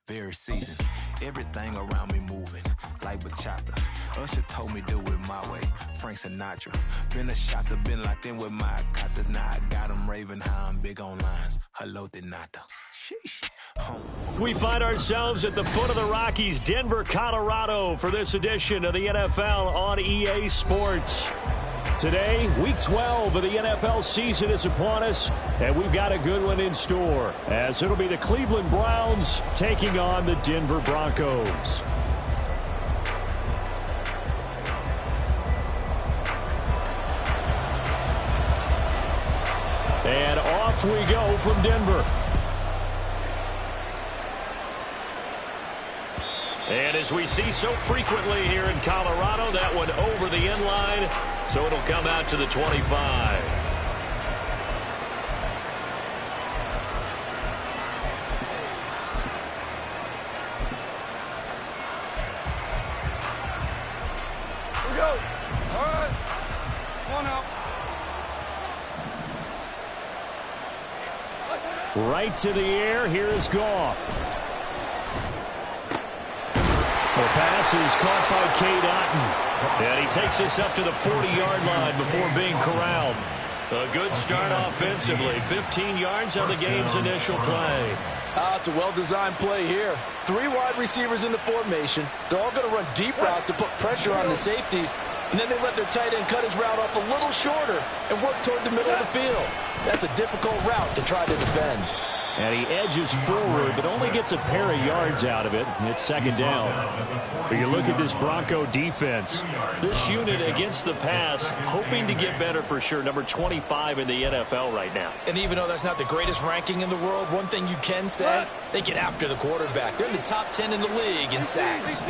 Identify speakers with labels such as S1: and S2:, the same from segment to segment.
S1: very seasoned. Everything around me moving, like bachata. Usher told me do it my way, Frank Sinatra. Been a shotter, been locked in with my cotas. Now I got them raving how I'm big on lines. Hello, Denata. Sheesh.
S2: We find ourselves at the foot of the Rockies, Denver, Colorado, for this edition of the NFL on EA Sports. Today, Week 12 of the NFL season is upon us, and we've got a good one in store, as it'll be the Cleveland Browns taking on the Denver Broncos. And off we go from Denver. And as we see so frequently here in Colorado, that one over the end line, so it'll come out to the 25.
S3: Here we go. All right. One out.
S2: Right to the air. Here is Goff. The pass is caught by Cade Otton. And he takes us up to the 40-yard line before being corralled. A good start offensively. 15 yards on the game's initial play.
S4: It's a well-designed play here. 3 wide receivers in the formation. They're all going to run deep routes to put pressure on the safeties. And then they let their tight end cut his route off a little shorter and work toward the middle of the field. That's a difficult route to try to defend.
S2: And he edges forward, but only gets a pair of yards out of it. It's second down. But you look at this Bronco defense. This unit against the pass, hoping to get better for sure. Number 25 in the NFL right now.
S5: And even though that's not the greatest ranking in the world, one thing you can say, they get after the quarterback. They're in the top 10 in the league in sacks.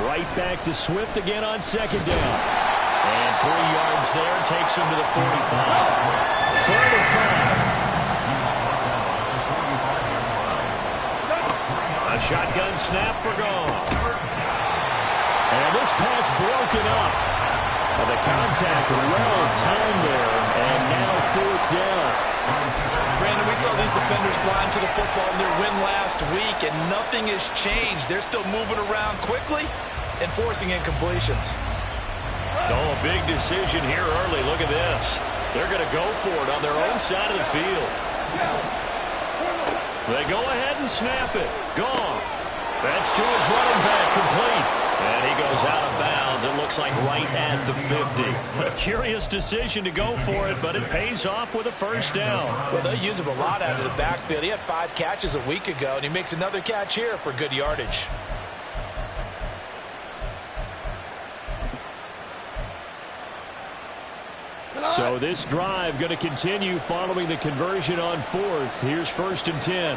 S2: Right back to Swift again on second down. And 3 yards there takes him to the 45. 3rd and 5. A shotgun snap for Goff. And this pass broken up. The contact well timed there. And now 4th down.
S5: Brandon, we saw these defenders flying to the football in their win last week, and nothing has changed. They're still moving around quickly and forcing incompletions.
S2: Oh, a big decision here early. Look at this. They're going to go for it on their own side of the field. They go ahead and snap it. Goff. That's to his running back, complete. And he goes out of bounds. It looks like right at the 50. A curious decision to go for it, but it pays off with a first down.
S5: Well, they'll use him a lot out of the backfield. He had 5 catches a week ago, and he makes another catch here for good yardage.
S2: So this drive going to continue following the conversion on 4th. Here's 1st and 10.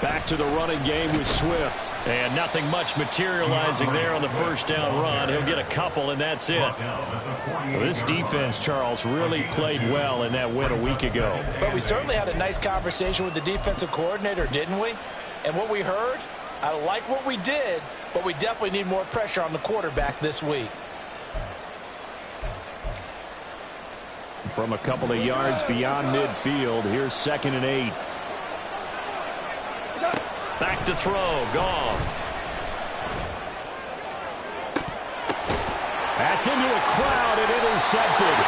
S2: Back to the running game with Swift. And nothing much materializing there on the first down run. He'll get a couple, and that's it. Well, this defense, Charles, really played well in that win a week ago.
S5: But we certainly had a nice conversation with the defensive coordinator, didn't we? And what we heard, I like what we did, but we definitely need more pressure on the quarterback this week.
S2: From a couple of yards beyond midfield, here's 2nd and 8. Back to throw, Goff. That's into a crowd and intercepted.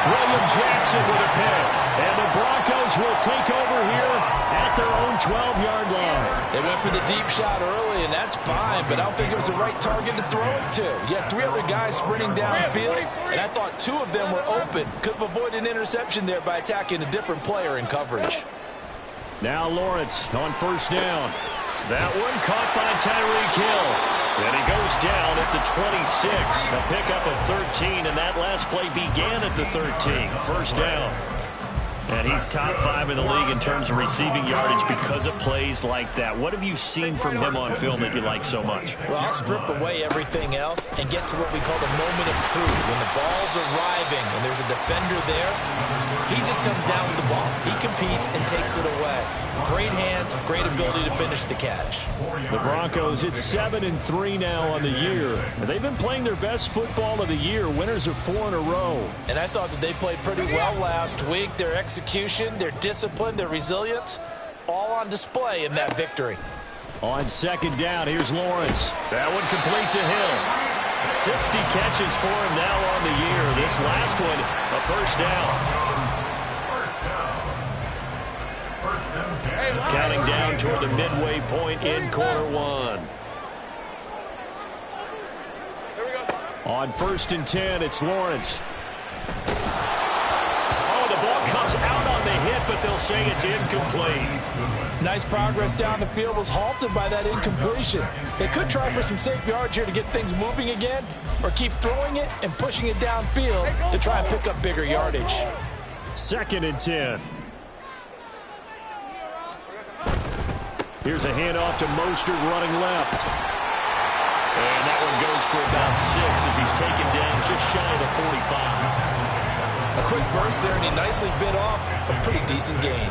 S2: William Jackson with a pick. And the Broncos will take over here at their own 12-yard line.
S5: They went for the deep shot early, and that's fine, but I don't think it was the right target to throw it to. You had 3 other guys sprinting downfield, and I thought 2 of them were open. Could have avoided an interception there by attacking a different player in coverage.
S2: Now Lawrence on first down. That one caught by Tyreek Hill. And he goes down at the 26. A pickup of 13, and that last play began at the 13. First down. And he's top 5 in the league in terms of receiving yardage because of plays like that. What have you seen from him on film that you like so much?
S5: Well, I'll strip away everything else and get to what we call the moment of truth. When the ball's arriving and there's a defender there, he just comes down with the ball. He competes and takes it away. Great hands, great ability to finish the catch.
S2: The Broncos, it's 7-3 now on the year. They've been playing their best football of the year. Winners of 4 in a row.
S5: And I thought that they played pretty well last week. Their execution, their discipline, their resilience, all on display in that victory.
S2: On second down, here's Lawrence. That one complete to him. 60 catches for him now on the year. This last one, a first down. Counting down toward the midway point in quarter one. On 1st and 10, it's Lawrence. Oh, the ball comes out on the hit, but they'll say it's incomplete.
S4: Nice progress down the field, was halted by that incompletion. They could try for some safe yards here to get things moving again, or keep throwing it and pushing it downfield to try and pick up bigger yardage.
S2: 2nd and 10. Here's a handoff to Mostert running left. And that one goes for about 6 as he's taken down just shy of the 45.
S5: A quick burst there, and he nicely bit off a pretty decent gain.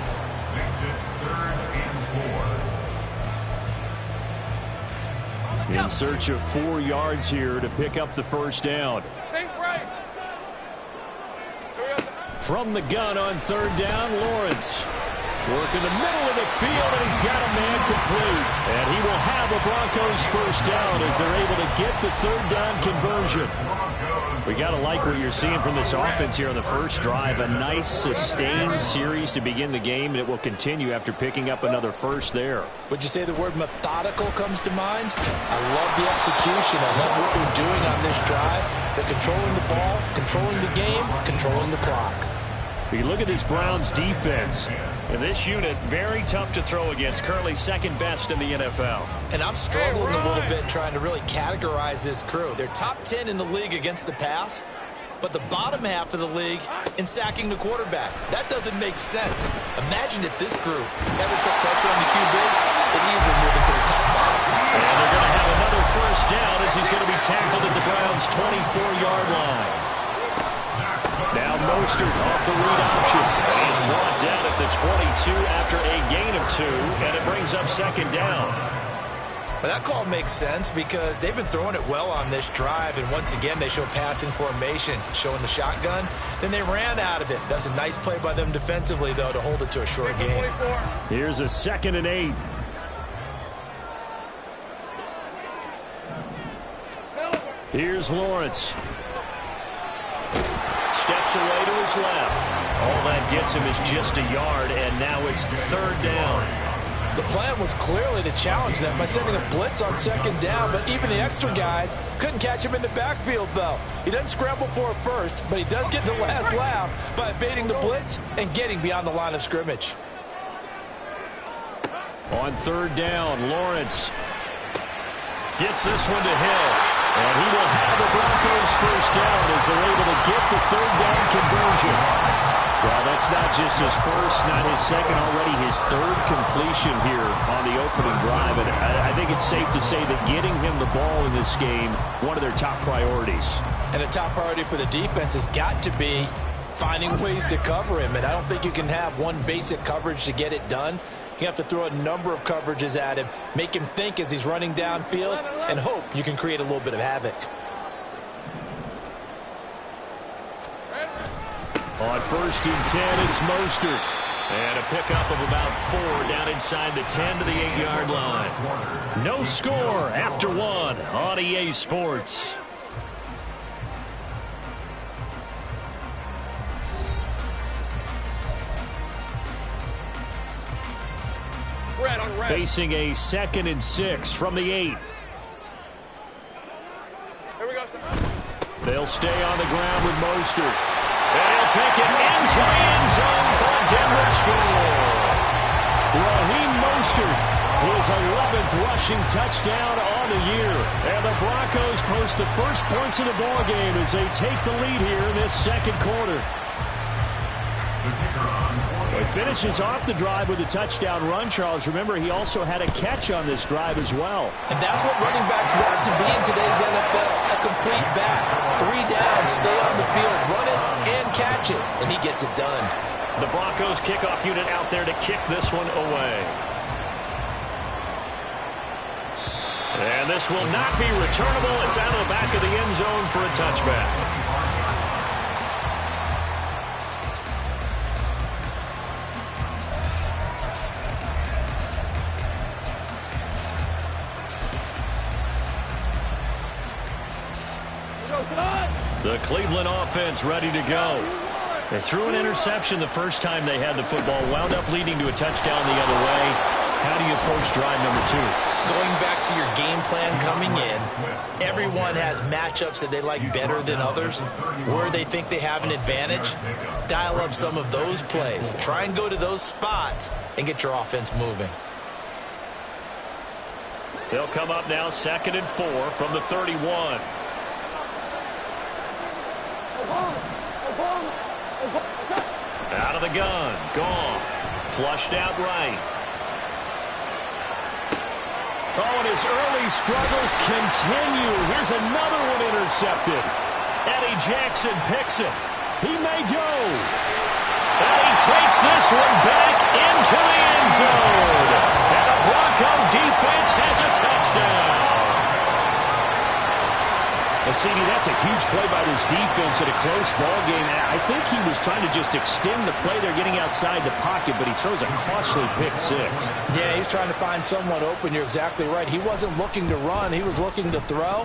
S2: In search of 4 yards here to pick up the first down. From the gun on 3rd down, Lawrence. Work in the middle of the field, and he's got a man complete. And he will have a Broncos first down as they're able to get the 3rd down conversion. We got to like what you're seeing from this offense here on the first drive. A nice, sustained series to begin the game, and it will continue after picking up another first there.
S4: Would you say the word methodical comes to mind? I love the execution. I love what they're doing on this drive. They're controlling the ball, controlling the game, controlling the clock.
S2: You look at this Browns defense. And this unit, very tough to throw against, currently 2nd best in the NFL.
S5: And I'm struggling a little bit trying to really categorize this crew. They're top 10 in the league against the pass, but the bottom half of the league in sacking the quarterback. That doesn't make sense. Imagine if this group ever put pressure on the QB, they'd easily move into the top 5.
S2: And they're going to have another first down as he's going to be tackled at the Browns' 24-yard line. Now Mostert off the read option. And he's brought down at the 22 after a gain of 2, and it brings up 2nd down.
S5: But that call makes sense because they've been throwing it well on this drive, and once again they show passing formation, showing the shotgun. Then they ran out of it. That's a nice play by them defensively, though, to hold it to a short gain.
S2: Here's a 2nd and 8. Here's Lawrence. Steps away to his left. All that gets him is just a yard, and now it's 3rd down.
S4: The plan was clearly to challenge them by sending a blitz on 2nd down, but even the extra guys couldn't catch him in the backfield, though. He doesn't scramble for it first, but he does get the last laugh by evading the blitz and getting beyond the line of scrimmage.
S2: On 3rd down, Lawrence gets this one to Hill. And he will have the Broncos first down as they're able to get the 3rd down conversion. Well, that's not just his first, not his second, already his 3rd completion here on the opening drive. And I think it's safe to say that getting him the ball in this game, one of their top priorities.
S4: And a top priority for the defense has got to be finding ways to cover him. And I don't think you can have one basic coverage to get it done. You have to throw a number of coverages at him, make him think as he's running downfield, and hope you can create a little bit of havoc.
S2: On 1st and 10, it's Mostert. And a pickup of about 4 down inside the 10 to the 8-yard line. No score after 1 on EA Sports. Facing a 2nd and 6 from the 8.
S3: Here we go.
S2: They'll stay on the ground with Mostert. And he'll take it into the end zone for a Denver score. Raheem Mostert, his 11th rushing touchdown on the year. And the Broncos post the first points of the ballgame as they take the lead here in this 2nd quarter. He finishes off the drive with a touchdown run, Charles. Remember, he also had a catch on this drive as well.
S5: And that's what running backs want to be in today's NFL, a complete back. 3 downs, stay on the field, run it, and catch it, and he gets it done.
S2: The Broncos kickoff unit out there to kick this one away. And this will not be returnable. It's out of the back of the end zone for a touchback. The Cleveland offense ready to go. They threw an interception the first time they had the football, wound up leading to a touchdown the other way. How do you approach drive number 2?
S5: Going back to your game plan coming in, everyone has matchups that they like better than others, where they think they have an advantage. Dial up some of those plays. Try and go to those spots and get your offense moving.
S2: They'll come up now 2nd and 4 from the 31. Out of the gun. Goff. Flushed out right. Oh, and his early struggles continue. Here's another one intercepted. Eddie Jackson picks it. He may go. And he takes this one back into the end zone. And the Bronco defense has a touchdown. Well, CD, that's a huge play by this defense in a close ball game. I think he was trying to just extend the play. They're getting outside the pocket, but he throws a costly pick 6.
S4: Yeah, he's trying to find someone open. You're exactly right. He wasn't looking to run. He was looking to throw.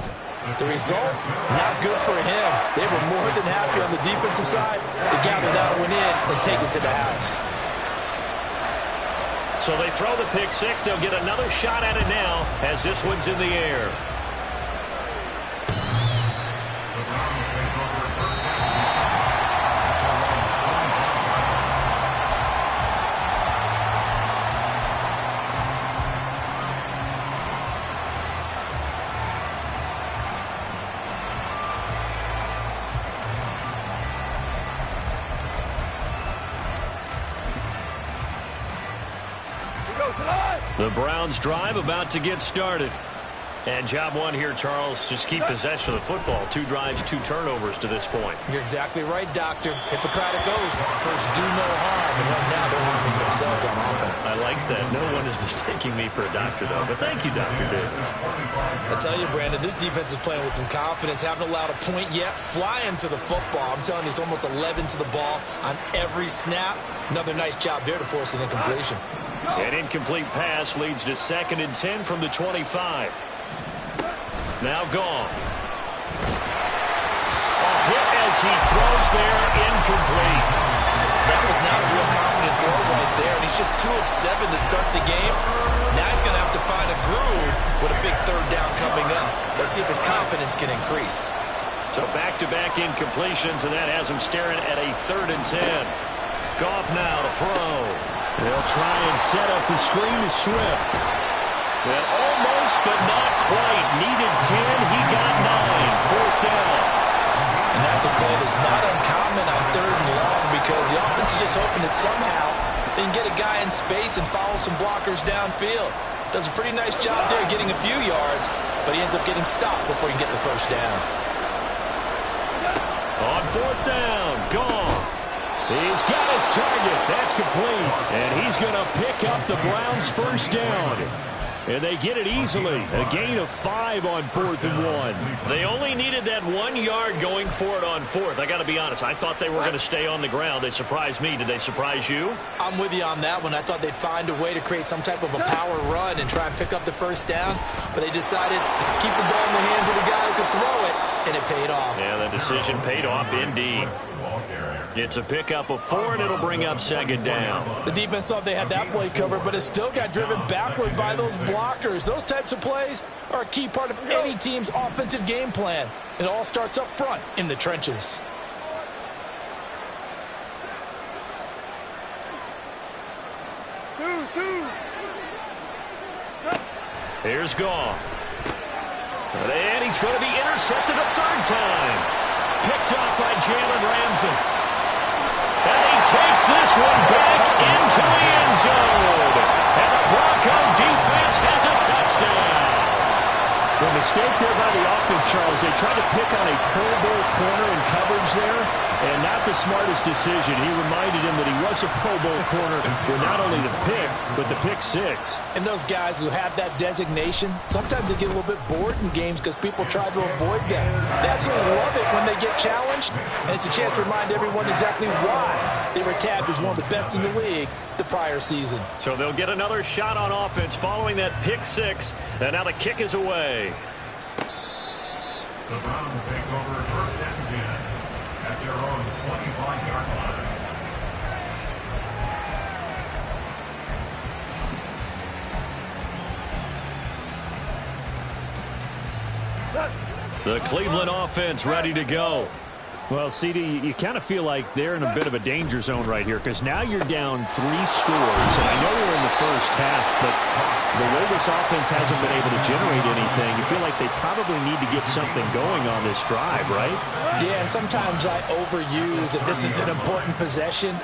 S4: The result, not good for him. They were more than happy on the defensive side to gather that one in and take it to the house.
S2: So they throw the pick 6. They'll get another shot at it now as this one's in the air. The Browns drive about to get started. And job 1 here, Charles, just keep possession of the football. 2 drives, 2 turnovers to this point.
S5: You're exactly right, Doctor. Hippocratic oath. First, do no harm. And right now, they're harming themselves on offense.
S2: I like that. No one is mistaking me for a doctor, though. But thank you, Dr. Davis.
S5: I tell you, Brandon, this defense is playing with some confidence. Haven't allowed a point yet. Flying to the football. I'm telling you, it's almost 11 to the ball on every snap. Another nice job there to force an incompletion.
S2: An incomplete pass leads to 2nd and 10 from the 25. Now Goff. A hit as he throws there, incomplete.
S5: That was not a real confident throw right there, and he's just 2 of 7 to start the game. Now he's going to have to find a groove with a big 3rd down coming up. Let's see if his confidence can increase.
S2: So back-to-back incompletions, and that has him staring at a 3rd and 10. Goff now to throw. They'll try and set up the screen to Swift. Well, almost, but not quite. Needed 10. He got 9. 4th down.
S4: And that's a play that's not uncommon on 3rd and long because the offense is just hoping that somehow they can get a guy in space and follow some blockers downfield. Does a pretty nice job there getting a few yards, but he ends up getting stopped before he can get the 1st down.
S2: On 4th down, Goff. He's got his target. That's complete. And he's going to pick up the Browns' 1st down. And they get it easily. A gain of 5 on 4th and 1. They only needed that 1 yard going for it on 4th. I got to be honest. I thought they were going to stay on the ground. They surprised me. Did they surprise you?
S5: I'm with you on that one. I thought they'd find a way to create some type of a power run and try and pick up the 1st down. But they decided to keep the ball in the hands of the guy who could throw it. And it paid off.
S2: Yeah, the decision paid off indeed. It's a pickup of 4, and it'll bring up 2nd down.
S4: The defense thought they had that play covered, but it still got driven backward by those blockers. Those types of plays are a key part of any team's offensive game plan. It all starts up front in the trenches.
S2: Here's Goff. And he's going to be intercepted a 3rd time. Picked off by Jalen Ramsey. And he takes this one back into the end zone. And the Bronco defense has a touchdown. The mistake there by the offense, Charles, they tried to pick on a Pro Bowl corner in coverage there, and not the smartest decision. He reminded him that he was a Pro Bowl corner with not only the pick, but the pick six.
S4: And those guys who have that designation, sometimes they get a little bit bored in games because people try to avoid them. They absolutely love it when they get challenged, and it's a chance to remind everyone exactly why they were tabbed as one of the best in the league the prior season.
S2: So they'll get another shot on offense following that pick six, and now the kick is away.
S6: The Browns take over first and 10 at their own 25-yard line.
S2: The Cleveland offense ready to go. Well, CD, you kind of feel like they're in a bit of a danger zone right here because now you're down 3 scores, and I know we're in the first half, but the way this offense hasn't been able to generate anything, you feel like they probably need to get something going on this drive, right?
S4: Yeah, and sometimes I overuse that this is an important possession,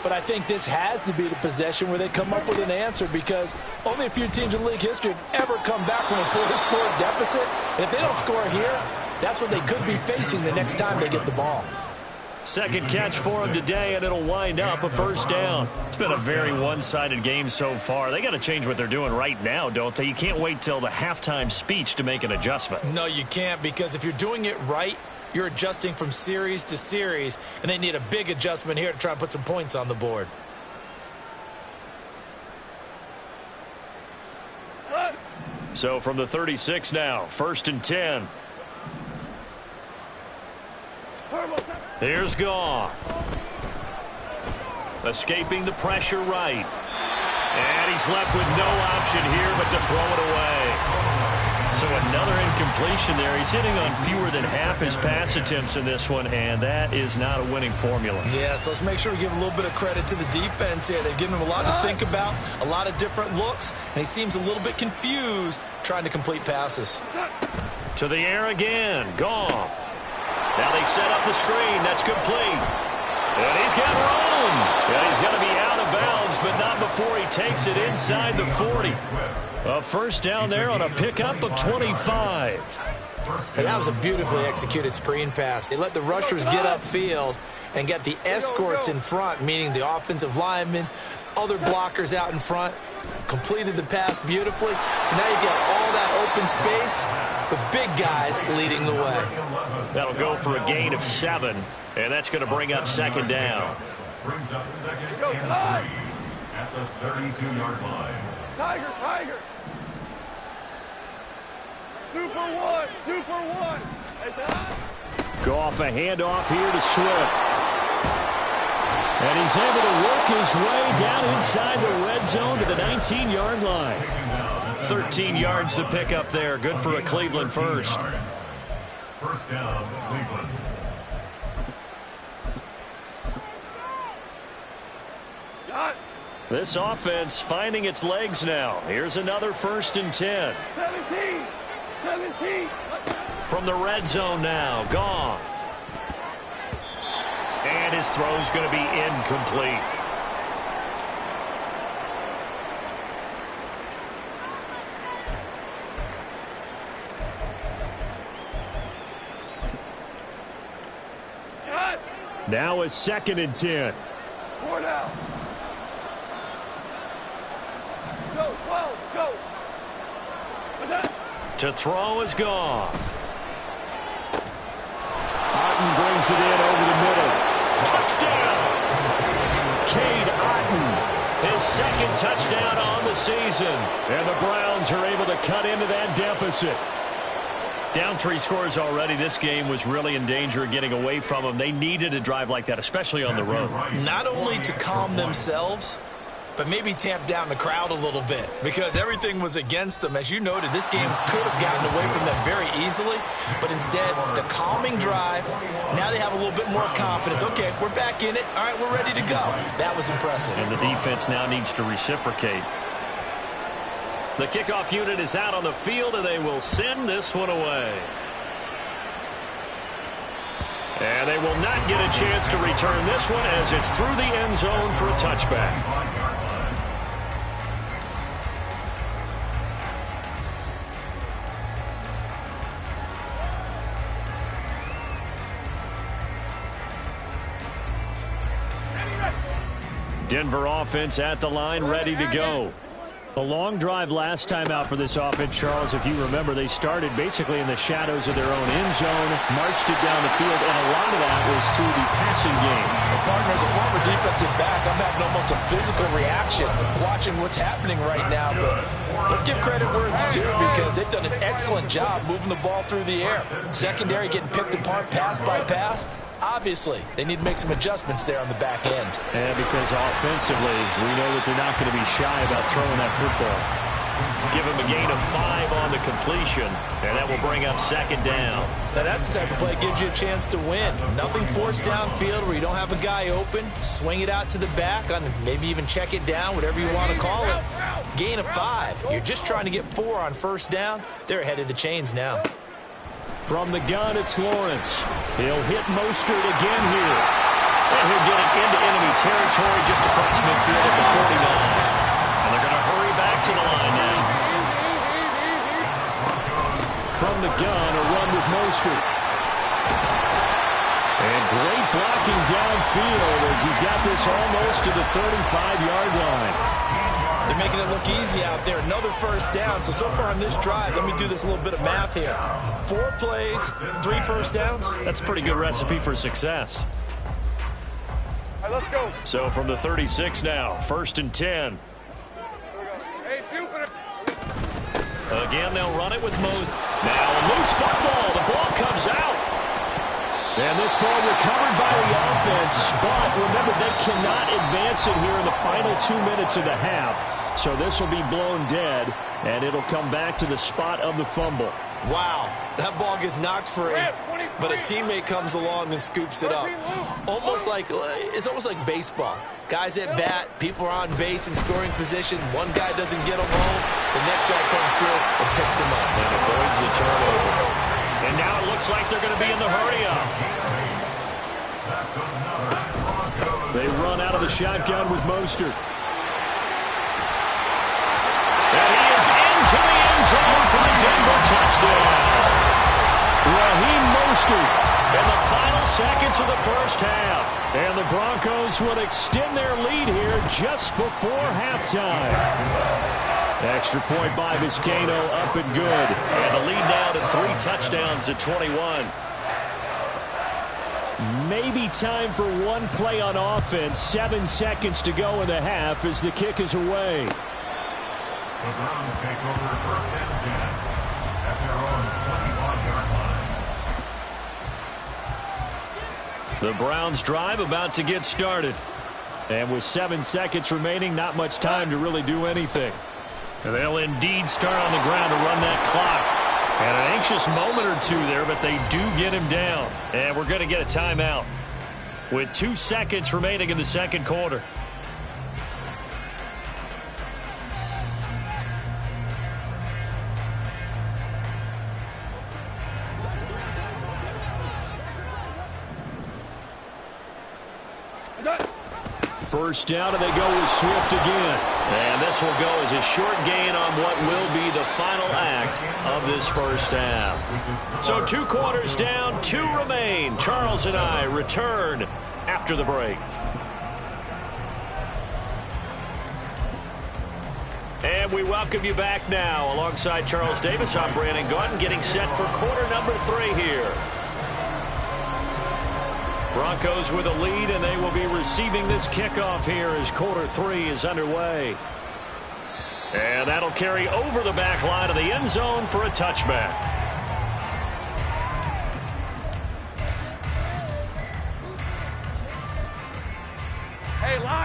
S4: but I think this has to be the possession where they come up with an answer because only a few teams in league history have ever come back from a 4-score deficit, and if they don't score here, that's what they could be facing the next time they get the ball.
S2: Second catch for him today, and it'll wind up a first down. It's been a very one-sided game so far. They got to change what they're doing right now, don't they? You can't wait till the halftime speech to make an adjustment.
S4: No, you can't, because if you're doing it right, you're adjusting from series to series, and they need a big adjustment here to try and put some points on the board.
S2: So from the 36 now, first and 10. Here's Goff. Escaping the pressure right. And he's left with no option here but to throw it away. So another incompletion there. He's hitting on fewer than half his pass attempts in this one, and that is not a winning formula.
S4: Yeah, so let's make sure we give a little bit of credit to the defense here. They've given him a lot to think about, a lot of different looks, and he seems a little bit confused trying to complete passes.
S2: To the air again. Goff. Now they set up the screen. That's complete. And he's got room. And he's going to be out of bounds, but not before he takes it inside the 40. A first down there on a pickup of 25.
S4: And that was a beautifully executed screen pass. They let the rushers get upfield and get the escorts in front, meaning the offensive linemen, other blockers out in front, completed the pass beautifully. So now you've got all that open space with big guys leading the way.
S2: That'll go for a gain of 7, and that's going to bring up second down.
S6: Brings up second and 3 at the 32-yard line.
S3: Tiger, Tiger. 2 for 1, 2 for 1.
S2: Goff a handoff here to Swift. And he's able to work his way down inside the red zone to the 19-yard line. 13 yards to pick up there. Good for a Cleveland first.
S6: First down, Cleveland.
S2: This offense finding its legs now. Here's another first and 10.
S3: 17.
S2: From the red zone now, Goff. And his throw's going to be incomplete. Now a second and 10.
S3: 4 now. Go, 12, go.
S2: To throw is Goff. Otten brings it in over the middle. Touchdown! Cade Otten, his second touchdown on the season. And the Browns are able to cut into that deficit. Down 3 scores already. This game was really in danger of getting away from them. They needed a drive like that, especially on the road.
S4: Not only to calm themselves, but maybe tamp down the crowd a little bit because everything was against them. As you noted, this game could have gotten away from them very easily, but instead, the calming drive, now they have a little bit more confidence. Okay, we're back in it. All right, we're ready to go. That was impressive.
S2: And the defense now needs to reciprocate. The kickoff unit is out on the field, and they will send this one away. And they will not get a chance to return this one as it's through the end zone for a touchback. Denver offense at the line, ready to go. A long drive last time out for this offense, Charles. If you remember, they started basically in the shadows of their own end zone, marched it down the field, and a lot of that was through the passing game.
S5: Well, partner, as a former defensive back, I'm having almost a physical reaction watching what's happening right now. But let's give credit where it's due because they've done an excellent job moving the ball through the air. Secondary getting picked apart pass by pass. Obviously, they need to make some adjustments there on the back end.
S2: And because offensively, we know that they're not going to be shy about throwing that football. Give him a gain of 5 on the completion, and that will bring up second down.
S5: Now that's the type of play that gives you a chance to win. Nothing forced downfield where you don't have a guy open. Swing it out to the back, on maybe even check it down, whatever you want to call it. Gain of 5. You're just trying to get 4 on first down. They're ahead of the chains now.
S2: From the gun, it's Lawrence. He'll hit Mostert again here. And he'll get it into enemy territory just across midfield at the 49. And they're going to hurry back to the line now. From the gun, a run with Mostert. And great blocking downfield as he's got this almost to the 35-yard line.
S5: They're making it look easy out there. Another first down. So far on this drive, let me do this little bit of math here. 4 plays, 3 first downs.
S2: That's a pretty good recipe for success.
S3: All right, let's go.
S2: So from the 36 now, 1st and 10.
S3: Hey, Jupiter.
S2: Again, they'll run it with Mose. Now a loose football. The ball comes out. And this ball recovered by the offense. But remember, they cannot advance it here in the final 2 minutes of the half. So this will be blown dead, and it'll come back to the spot of the fumble.
S5: Wow, that ball gets knocked free, but a teammate comes along and scoops it up. It's almost like baseball. Guys at bat, people are on base in scoring position. One guy doesn't get him home, the next guy comes through and picks him up.
S2: And avoids the turnover. And now it looks like they're going to be in the hurry-up. They run out of the shotgun with Mostert. And he is into the end zone for a Denver touchdown. Raheem Mostert in the final seconds of the first half. And the Broncos will extend their lead here just before halftime. Extra point by Vizcaino, up and good. And the lead now to 3 touchdowns at 21. Maybe time for one play on offense. 7 seconds to go in the half as the kick is away.
S6: The Browns take over 1st and 10 at their own 25-yard line.
S2: The Browns drive about to get started. And with 7 seconds remaining, not much time to really do anything. They'll indeed start on the ground to run that clock. And an anxious moment or two there, but they do get him down. And we're going to get a timeout with 2 seconds remaining in the second quarter. First down, and they go with Swift again. And this will go as a short gain on what will be the final act of this first half. So 2 quarters down, 2 remain. Charles and I return after the break. And we welcome you back now. Alongside Charles Davis, I'm Brandon Gaudin, getting set for quarter number 3 here. Broncos with a lead, and they will be receiving this kickoff here as quarter 3 is underway. And that'll carry over the back line of the end zone for a touchback.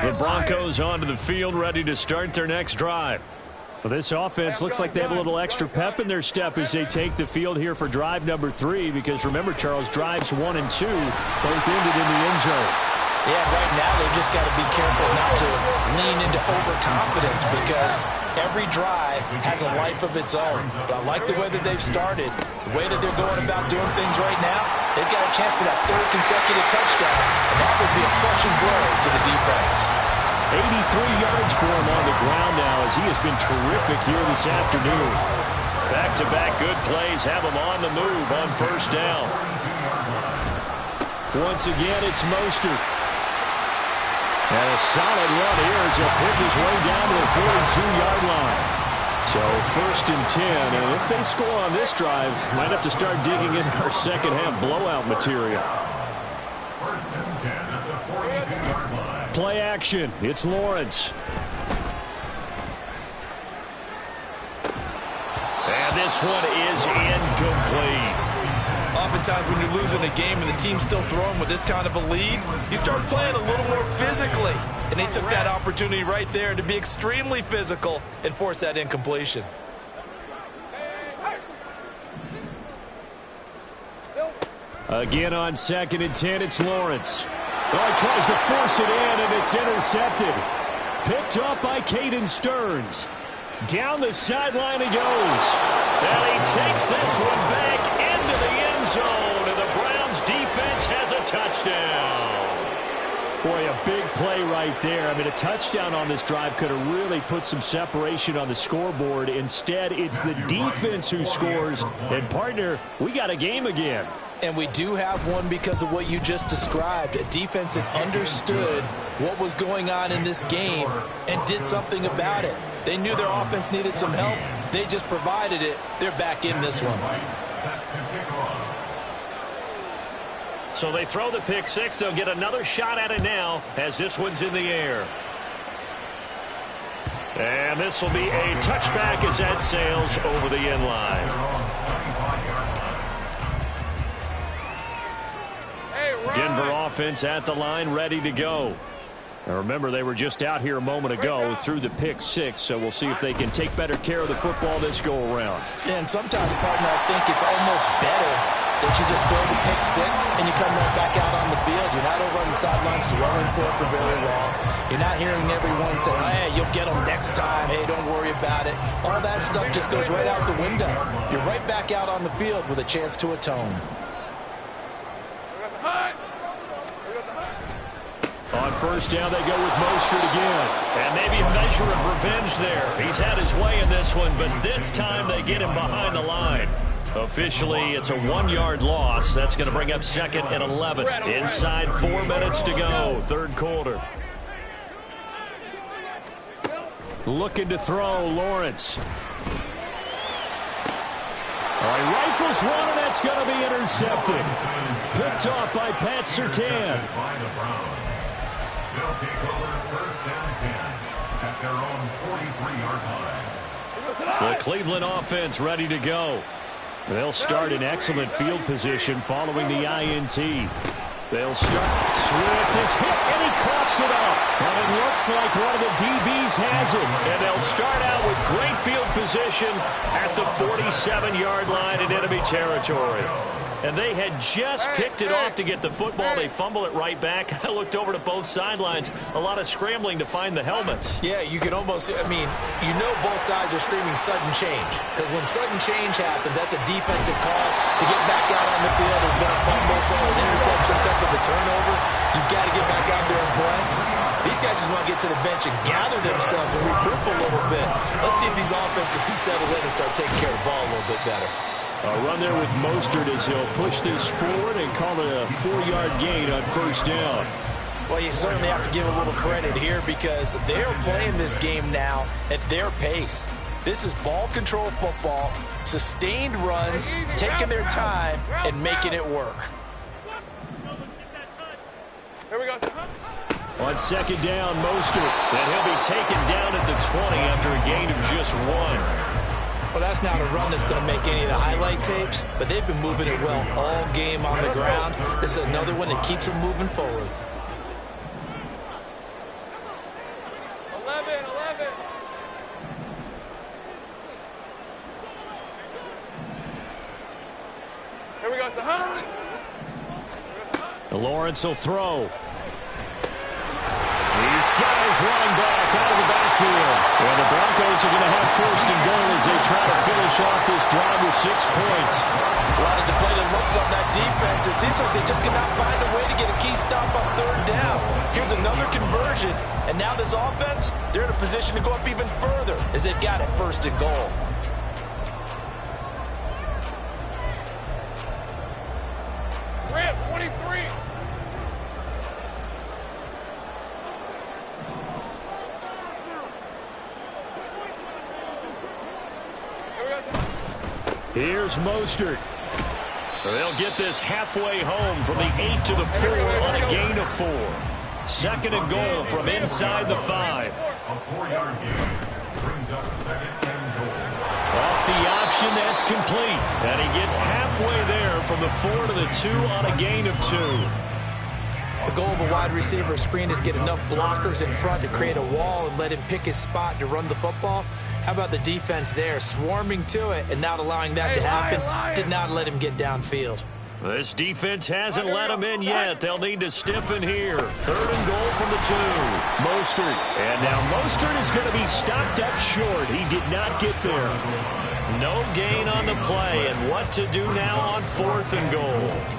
S2: The Broncos onto the field, ready to start their next drive. Well, this offense looks like they have a little extra pep in their step as they take the field here for drive number 3, because remember, Charles, drives 1 and 2 both ended in the end zone.
S5: Yeah, right now they've just got to be careful not to lean into overconfidence, because every drive has a life of its own. But I like the way that they've started, the way that they're going about doing things right now. they've got a chance for that third consecutive touchdown, and that would be a crushing blow to the defense.
S2: 83 yards for him on the ground now as he has been terrific here this afternoon. Back-to-back good plays have him on the move on first down. Once again, it's Mostert. And a solid run here as he'll pick his way down to the 42-yard line. So 1st and 10, and if they score on this drive, might have to start digging in our second-half blowout material.
S6: 1st and 10 at the 42-yard line.
S2: Play action. It's Lawrence. And this one is incomplete.
S5: Oftentimes when you're losing a game and the team's still throwing with this kind of a lead, you start playing a little more physically. And they took that opportunity right there to be extremely physical and force that incompletion.
S2: Again on 2nd and 10, it's Lawrence. Oh, he tries to force it in, and it's intercepted. Picked up by Caden Stearns. Down the sideline he goes. And he takes this one back into the end zone, and the Browns defense has a touchdown. Boy, a big play right there. I mean, a touchdown on this drive could have really put some separation on the scoreboard. Instead, it's the defense who scores. And, partner, we got a game again.
S5: And we do have one because of what you just described. A defense that understood what was going on in this game and did something about it. They knew their offense needed some help. They just provided it. They're back in this one.
S2: So they throw the pick six. They'll get another shot at it now as this one's in the air. And this will be a touchback as that sails over the end line. Denver offense at the line, ready to go. Now remember, they were just out here a moment ago through the pick six, so we'll see if they can take better care of the football this go-around.
S5: Yeah, and sometimes, partner, I think it's almost better that you just throw the pick six and you come right back out on the field. You're not over on the sidelines dwelling for very long. You're not hearing everyone say, hey, you'll get them next time. Hey, don't worry about it. All that stuff just goes right out the window. You're right back out on the field with a chance to atone.
S2: On first down, they go with Mostert again. And maybe a measure of revenge there. He's had his way in this one, but this time they get him behind the line. Officially, it's a 1-yard loss. That's going to bring up 2nd and 11. Inside 4 minutes to go, third quarter. Looking to throw, Lawrence. All right, rifles one, and that's going to be intercepted. Picked off by Pat Surtain.
S6: They'll take over 1st and 10 at their own 43-yard line.
S2: The Cleveland offense ready to go. They'll start in excellent field position following the INT. They'll start. Swift is hit, and he coughs it up. And it looks like one of the DBs has it. And they'll start out with great field position at the 47-yard line in enemy territory. And they had just picked it off to get the football. They fumble it right back. I looked over to both sidelines. A lot of scrambling to find the helmets.
S5: Yeah, you can almost, I mean, you know both sides are screaming sudden change. Because when sudden change happens, that's a defensive call to get back out on the field. There's been a fumble, so an interception, some type of a turnover. You've got to get back out there and play. These guys just want to get to the bench and gather themselves and regroup a little bit. Let's see if these offenses can settle in and start taking care of the ball a little bit better.
S2: A run there with Mostert as he'll push this forward and call it a 4-yard gain on first down.
S5: Well, you certainly have to give a little credit here because they're playing this game now at their pace. This is ball control football, sustained runs, taking their time, and making it work.
S3: Here we go.
S2: On second down, Mostert. And he'll be taken down at the 20 after a gain of just 1.
S5: Well, that's not a run that's going to make any of the highlight tapes, but they've been moving it well all game on the ground. This is another one that keeps them moving forward.
S3: 11. Here we go,
S2: Lawrence will throw. These guys running back out of the backfield. And the Broncos are going to have first and goal as they try to finish off this drive with 6 points.
S5: A lot of deflated looks on that defense. It seems like they just cannot find a way to get a key stop on third down. Here's another conversion. And now this offense, they're in a position to go up even further as they've got it first and goal.
S3: Grant, 23.
S2: Here's Mostert. They'll get this halfway home from the 8 to the 4 on a gain of 4. Second and goal from inside the 5.
S6: A 4-yard gain brings up second and goal.
S2: Off the option, that's complete. And he gets halfway there from the 4 to the 2 on a gain of 2.
S5: The goal of a wide receiver screen is get enough blockers in front to create a wall and let him pick his spot to run the football. How about the defense there, swarming to it and not allowing that to happen? Did not let him get downfield.
S2: This defense hasn't let him in yet. They'll need to stiffen here. Third and goal from the 2. Mostert. And now Mostert is going to be stopped up short. He did not get there. No gain on the play. And what to do now on 4th and goal?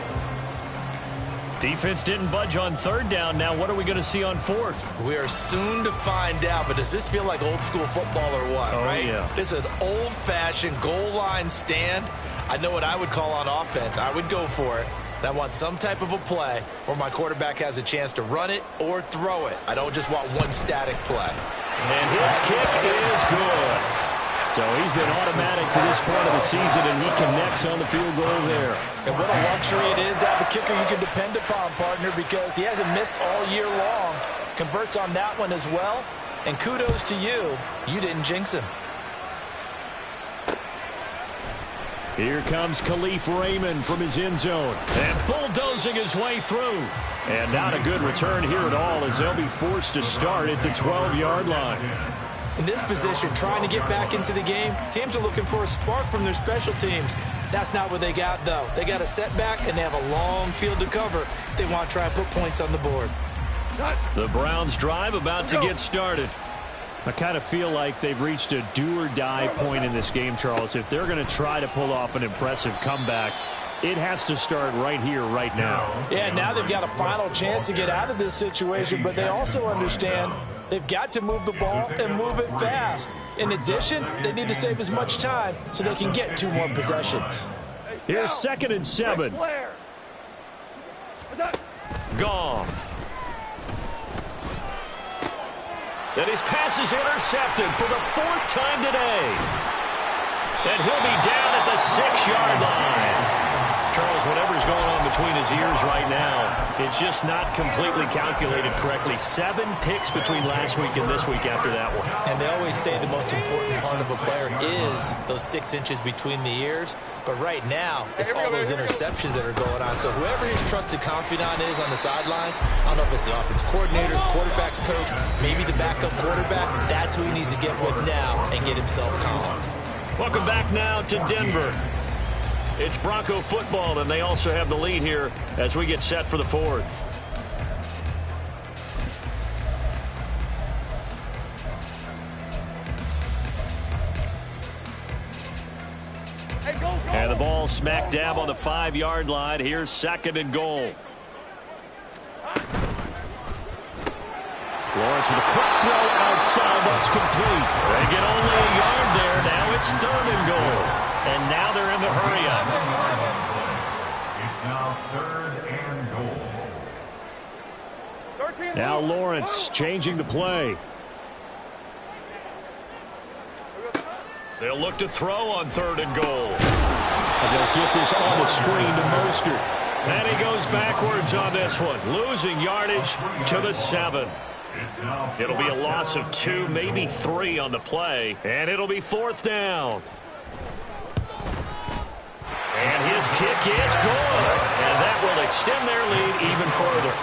S2: Defense didn't budge on third down. Now what are we going to see on 4th?
S5: We are soon to find out, but does this feel like old school football or what, right?
S2: Yeah.
S5: This is an old-fashioned goal line stand. I know what I would call on offense. I would go for it. And I want some type of a play where my quarterback has a chance to run it or throw it. I don't just want one static play.
S2: And his kick is good. So he's been automatic to this point of the season, and he connects on the field goal there.
S5: And what a luxury it is to have a kicker you can depend upon, partner, because he hasn't missed all year long. Converts on that one as well. And kudos to you. You didn't jinx him.
S2: Here comes Khalif Raymond from his end zone. And bulldozing his way through. And not a good return here at all as they'll be forced to start at the 12-yard line.
S5: In this position, trying to get back into the game, teams are looking for a spark from their special teams. That's not what they got, though. They got a setback, and they have a long field to cover if they want to try and put points on the board.
S2: The Browns' drive about to get started. I kind of feel like they've reached a do-or-die point in this game, Charles. If they're going to try to pull off an impressive comeback, it has to start right here, right now.
S5: Yeah, now they've got a final chance to get out of this situation, but they also understand they've got to move the ball and move it fast. In addition, they need to save as much time so they can get 2 more possessions.
S2: Here's 2nd and 7. Goff. And his pass is intercepted for the 4th time today. And he'll be down at the 6-yard line. Charles, whatever's going on between his ears right now, it's just not completely calculated correctly. 7 picks between last week and this week after that one.
S5: And they always say the most important part of a player is those 6 inches between the ears. But right now, it's all those interceptions that are going on. So whoever his trusted confidant is on the sidelines, I don't know if it's the offense coordinator, the quarterback's coach, maybe the backup quarterback, that's who he needs to get with now and get himself calm.
S2: Welcome back now to Denver. It's Bronco football, and they also have the lead here as we get set for the 4th. And the ball smack dab on the 5-yard line. Here's 2nd and goal. Lawrence with a quick throw outside. That's complete. They get only a yard there. Now it's 3rd and goal. And now they're in the hurry up.
S6: It's now 3rd and goal.
S2: Now Lawrence changing the play. They'll look to throw on 3rd and goal. And they'll get this on the screen to Mostert. And he goes backwards on this one, losing yardage to the 7. It'll be a loss of 2, maybe 3 on the play. And it'll be 4th down. And his kick is good. And that will extend their lead even further.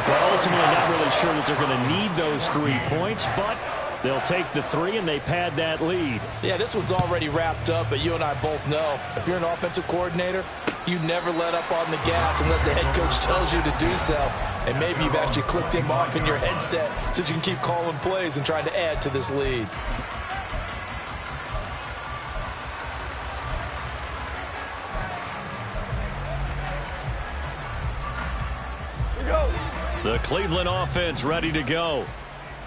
S2: Well, ultimately, not really sure that they're going to need those 3 points, but They'll take the 3, and they pad that lead.
S5: Yeah, this one's already wrapped up, but you and I both know if you're an offensive coordinator, you never let up on the gas unless the head coach tells you to do so. And maybe you've actually clicked him off in your headset so you can keep calling plays and trying to add to this lead.
S2: The Cleveland offense ready to go.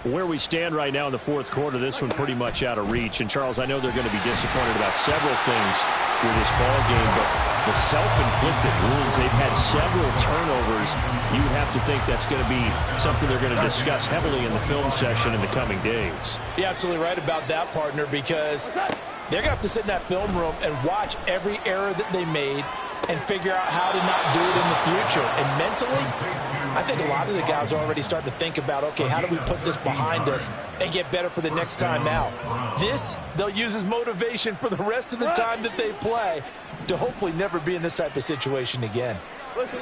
S2: Where we stand right now in the fourth quarter, this one pretty much out of reach. And, Charles, I know they're going to be disappointed about several things with this ball game, but the self-inflicted wounds, they've had several turnovers. You have to think that's going to be something they're going to discuss heavily in the film session in the coming days.
S5: You're absolutely right about that, partner, because they're going to have to sit in that film room and watch every error that they made and figure out how to not do it in the future. And mentally, I think a lot of the guys are already starting to think about, okay, how do we put this behind us and get better for the next time out? This, they'll use as motivation for the rest of the time that they play to hopefully never be in this type of situation again.
S3: Listen.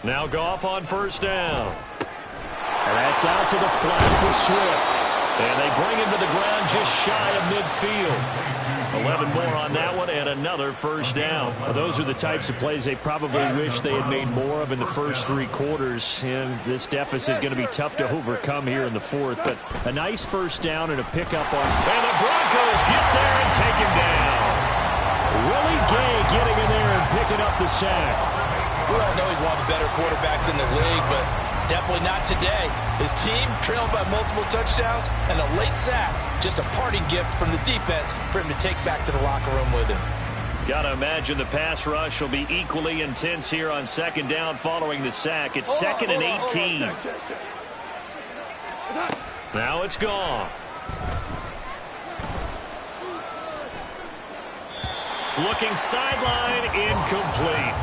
S2: Now Goff on first down. And that's out to the flat for Swift. And they bring him to the ground just shy of midfield. 11 more on that one and another first down. Well, those are the types of plays they probably wish they had made more of in the first 3 quarters. And this deficit going to be tough to overcome here in the fourth. But a nice first down and a pickup on. And the Broncos get there and take him down. Willie Gay getting in there and picking up the sack.
S5: We all know he's one of the better quarterbacks in the league, but definitely not today. His team trailed by multiple touchdowns and a late sack. Just a parting gift from the defense for him to take back to the locker room with him.
S2: Got to imagine the pass rush will be equally intense here on second down following the sack. It's second and 18. Now it's Goff. Looking sideline, incomplete.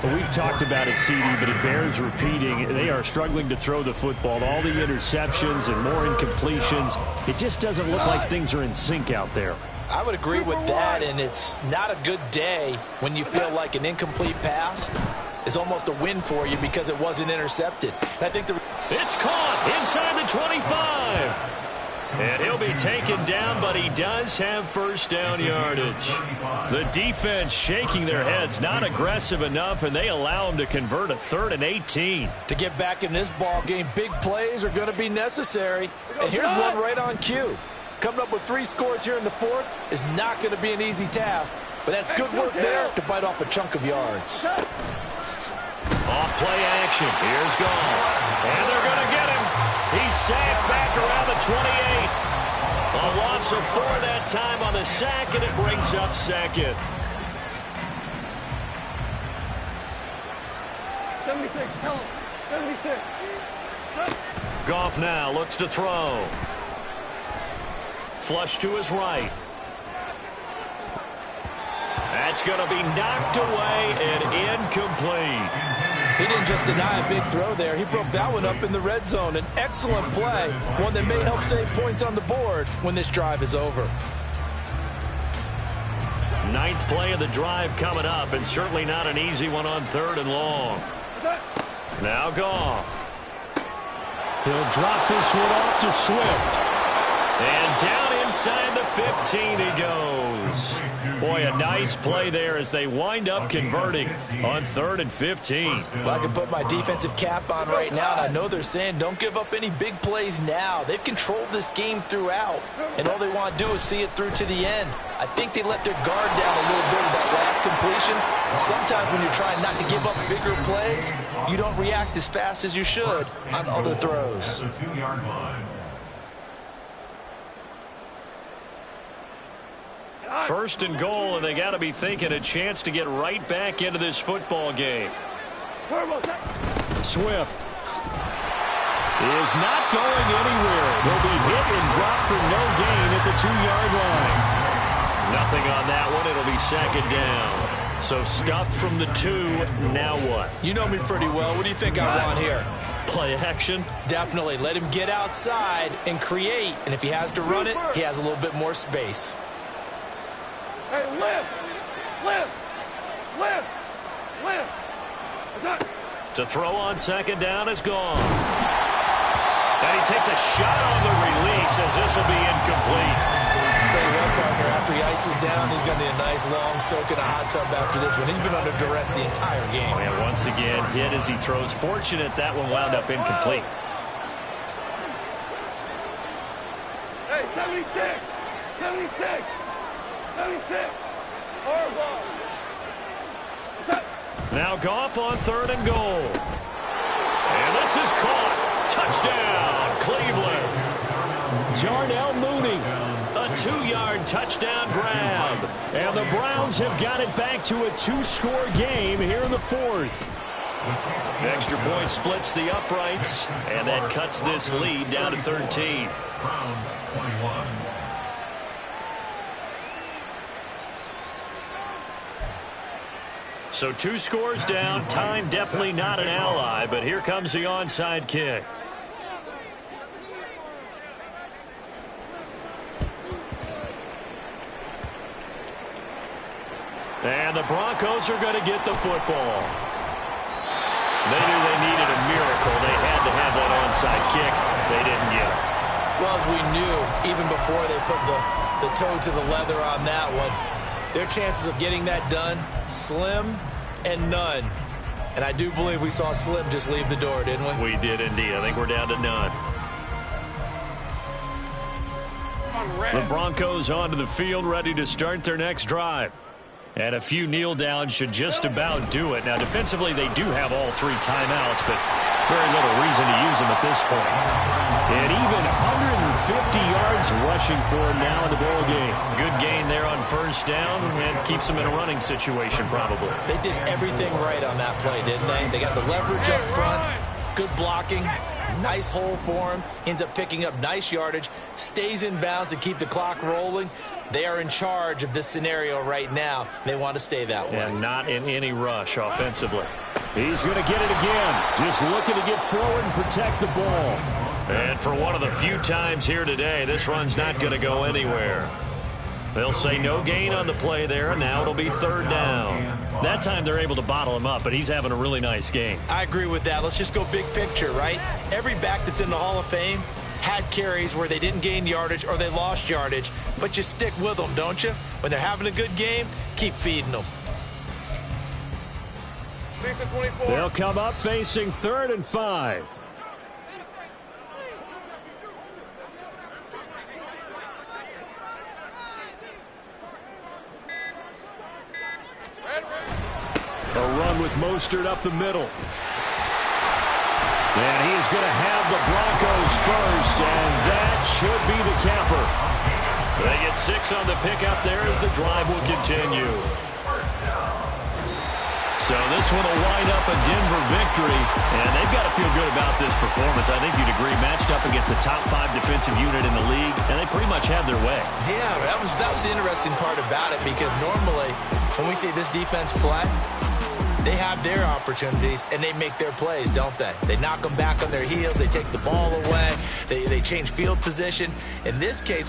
S2: Well, we've talked about it, CD, but it bears repeating. They are struggling to throw the football. All the interceptions and more incompletions. It just doesn't look like things are in sync out there.
S5: I would agree with that, and it's not a good day when you feel like an incomplete pass is almost a win for you because it wasn't intercepted. And I think
S2: it's caught inside the 25. And he'll be taken down, but he does have first down yardage. The defense shaking their heads, not aggressive enough, and they allow him to convert a 3rd and 18.
S5: To get back in this ball game, big plays are going to be necessary. And here's one right on cue. Coming up with 3 scores here in the fourth is not going to be an easy task, but that's good work there to bite off a chunk of yards.
S2: Off play action. Here's Goff. And they're going to get him. He's sacked back around the 28. A loss of 4 that time on the sack, and it brings up second.
S3: 76, tell him. 76.
S2: Goff now looks to throw. Flush to his right. That's going to be knocked away and incomplete.
S5: He didn't just deny a big throw there. He broke that one up in the red zone. An excellent play, one that may help save points on the board when this drive is over.
S2: 9th play of the drive coming up, and certainly not an easy one on 3rd and long. Now Goff. He'll drop this one off to Swift. And down inside the 15 he goes. Boy, a nice play there as they wind up converting on 3rd and 15.
S5: Well, I can put my defensive cap on right now, and I know they're saying don't give up any big plays now. They've controlled this game throughout, and all they want to do is see it through to the end. I think they let their guard down a little bit with that last completion. And sometimes when you're trying not to give up bigger plays, you don't react as fast as you should on other throws.
S6: At the 2-yard line.
S2: First and goal, and they got to be thinking a chance to get right back into this football game. Swift is not going anywhere. Will be hit and dropped for no gain at the 2-yard line. Nothing on that one. It'll be second down. So stuffed from the 2. Now what?
S5: You know me pretty well. What do you think I want here?
S2: Play action?
S5: Definitely. Let him get outside and create. And if he has to run it, he has a little bit more space.
S3: Hey, lift.
S2: To throw on second down is gone. And he takes a shot on the release as this will be incomplete.
S5: I'll tell you what, partner, after he ices down, he's going to need a nice long soak in a hot tub after this one. He's been under duress the entire game.
S2: And once again, hit as he throws. Fortunate that one wound up incomplete.
S3: Hey, 76! 76! 76! Horizontal!
S2: Now Goff on 3rd and goal. And this is caught. Touchdown, Cleveland. Darnell Mooney, a 2-yard touchdown grab. And the Browns have got it back to a 2-score game here in the 4th. Extra point splits the uprights, and that cuts this lead down to 13.
S6: Browns 21.
S2: So 2 scores down. Time definitely not an ally, but here comes the onside kick. And the Broncos are going to get the football. They knew they needed a miracle. They had to have that onside kick. They didn't get it.
S5: Well, as we knew, even before they put the toe to the leather on that one, their chances of getting that done, slim and none. And I do believe we saw Slim just leave the door, didn't we?
S2: We did indeed. I think we're down to none. The Broncos onto the field, ready to start their next drive. And a few kneel downs should just about do it. Now, defensively, they do have all 3 timeouts, but very little reason to use them at this point. And even 150 yards rushing for him now in the ball game. Good gain there on 1st down and keeps them in a running situation probably.
S5: They did everything right on that play, didn't they? They got the leverage up front, good blocking, nice hole for him, ends up picking up nice yardage, stays in bounds to keep the clock rolling. They are in charge of this scenario right now. They want to stay that way.
S2: And not in any rush offensively. He's going to get it again. Just looking to get forward and protect the ball. And for one of the few times here today, this run's not going to go anywhere. They'll say no gain on the play there, and now it'll be 3rd down. That time they're able to bottle him up, but he's having a really nice game.
S5: I agree with that. Let's just go big picture, right? Every back that's in the Hall of Fame had carries where they didn't gain yardage or they lost yardage, but you stick with them, don't you? When they're having a good game, keep feeding them.
S2: They'll come up facing 3rd and 5. A run with Mostert up the middle. And he is going to have the Broncos first, and that should be the capper. They get 6 on the pickup there as the drive will continue. So this one will wind up a Denver victory, and they've got to feel good about this performance. I think you'd agree, matched up against a top 5 defensive unit in the league, and they pretty much had their way.
S5: Yeah, that was the interesting part about it, because normally when we see this defense play, they have their opportunities, and they make their plays, don't they? They knock them back on their heels. They take the ball away. They change field position. In this case,